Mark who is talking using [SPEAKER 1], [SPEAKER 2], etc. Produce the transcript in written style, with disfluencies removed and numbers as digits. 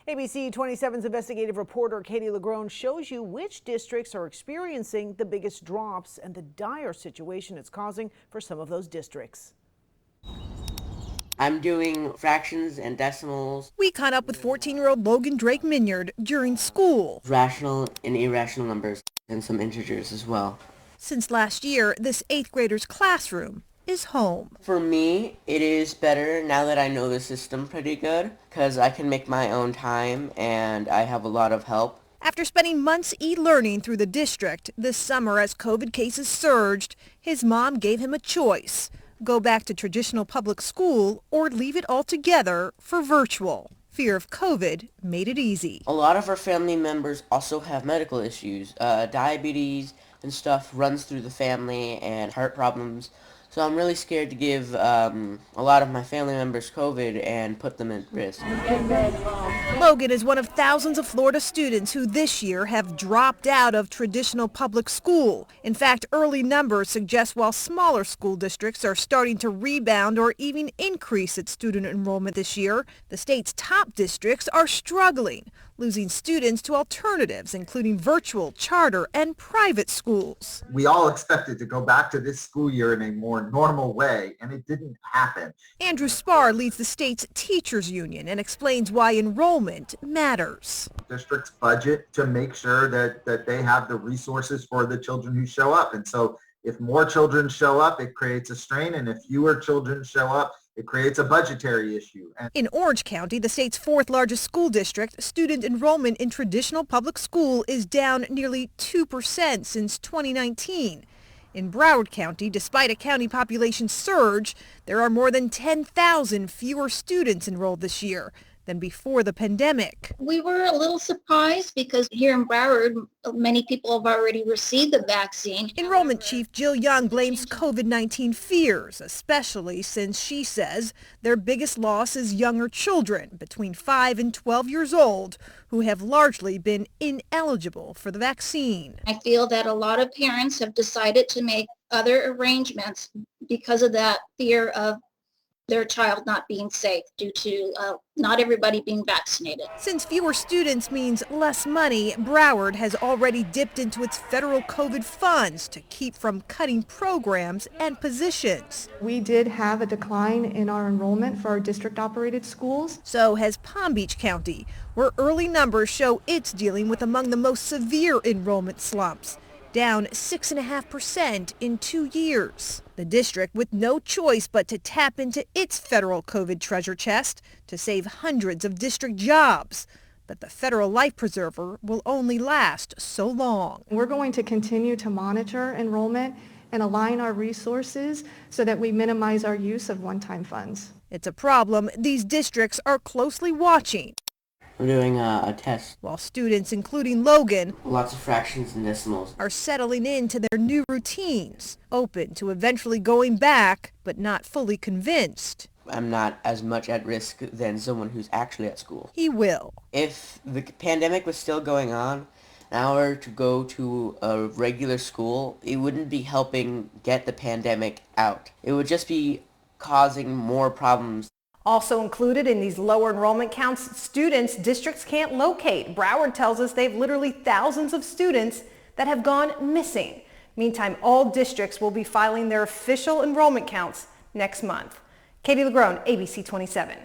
[SPEAKER 1] ABC 27's investigative reporter Katie LaGrone shows you which districts are experiencing the biggest drops and the dire situation it's causing for some of those districts.
[SPEAKER 2] I'm doing fractions and decimals,
[SPEAKER 3] We caught up with 14-year-old Logan Drake Minyard during school.
[SPEAKER 2] rational and irrational numbers, and some integers as well.
[SPEAKER 3] Since last year, this 8th grader's classroom is home.
[SPEAKER 2] For me, it is better now that I know the system pretty good because I can make my own time and I have a lot of help.
[SPEAKER 3] After spending months e-learning through the district this summer as COVID cases surged, his mom gave him a choice: go back to traditional public school or leave it altogether for virtual. Fear of COVID made it easy.
[SPEAKER 2] A lot of our family members also have medical issues. Diabetes and stuff runs through the family, and heart problems. So I'm really scared to give a lot of my family members COVID and put them at risk.
[SPEAKER 3] Logan is one of thousands of Florida students who this year have dropped out of traditional public school. In fact, early numbers suggest while smaller school districts are starting to rebound or even increase its student enrollment this year, the state's top districts are struggling, losing students to alternatives, including virtual, charter, and private schools.
[SPEAKER 4] We all expected to go back to this school year in a more normal way, and it didn't happen.
[SPEAKER 3] Andrew Spar leads the state's teachers union and explains why enrollment matters.
[SPEAKER 4] Districts budget to make sure that they have the resources for the children who show up. And so if more children show up, it creates a strain, and if fewer children show up, it creates a budgetary issue.
[SPEAKER 3] In Orange County, the state's 4th largest school district, student enrollment in traditional public school is down nearly 2% since 2019. In Broward County, despite a county population surge, there are more than 10,000 fewer students enrolled this year than before the pandemic.
[SPEAKER 5] We were a little surprised because here in Broward, many people have already received the vaccine.
[SPEAKER 3] Enrollment Chief Jill Young blames COVID-19 fears, especially since she says their biggest loss is younger children between 5 and 12 years old who have largely been ineligible for the vaccine.
[SPEAKER 5] I feel that a lot of parents have decided to make other arrangements because of that fear of their child not being safe due to not everybody being vaccinated.
[SPEAKER 3] Since fewer students means less money, Broward has already dipped into its federal COVID funds to keep from cutting programs and positions.
[SPEAKER 6] We did have a decline in our enrollment for our district-operated schools.
[SPEAKER 3] So has Palm Beach County, where early numbers show it's dealing with among the most severe enrollment slumps, down 6.5% in 2 years. The district with no choice but to tap into its federal COVID treasure chest to save hundreds of district jobs. But the federal life preserver will only last so long.
[SPEAKER 6] We're going to continue to monitor enrollment and align our resources so that we minimize our use of one-time funds.
[SPEAKER 3] It's a problem these districts are closely watching.
[SPEAKER 2] We're doing a test.
[SPEAKER 3] While students, including Logan,
[SPEAKER 2] Lots of fractions and decimals.
[SPEAKER 3] are settling into their new routines, open to eventually going back, but not fully convinced.
[SPEAKER 2] I'm not as much at risk than someone who's actually at school.
[SPEAKER 3] He will.
[SPEAKER 2] If the pandemic was still going on, an hour to go to a regular school, it wouldn't be helping get the pandemic out. It would just be causing more problems.
[SPEAKER 7] Also included in these lower enrollment counts, students districts can't locate. Broward tells us they've literally thousands of students that have gone missing. Meantime, all districts will be filing their official enrollment counts next month. Katie LaGrone, ABC 27.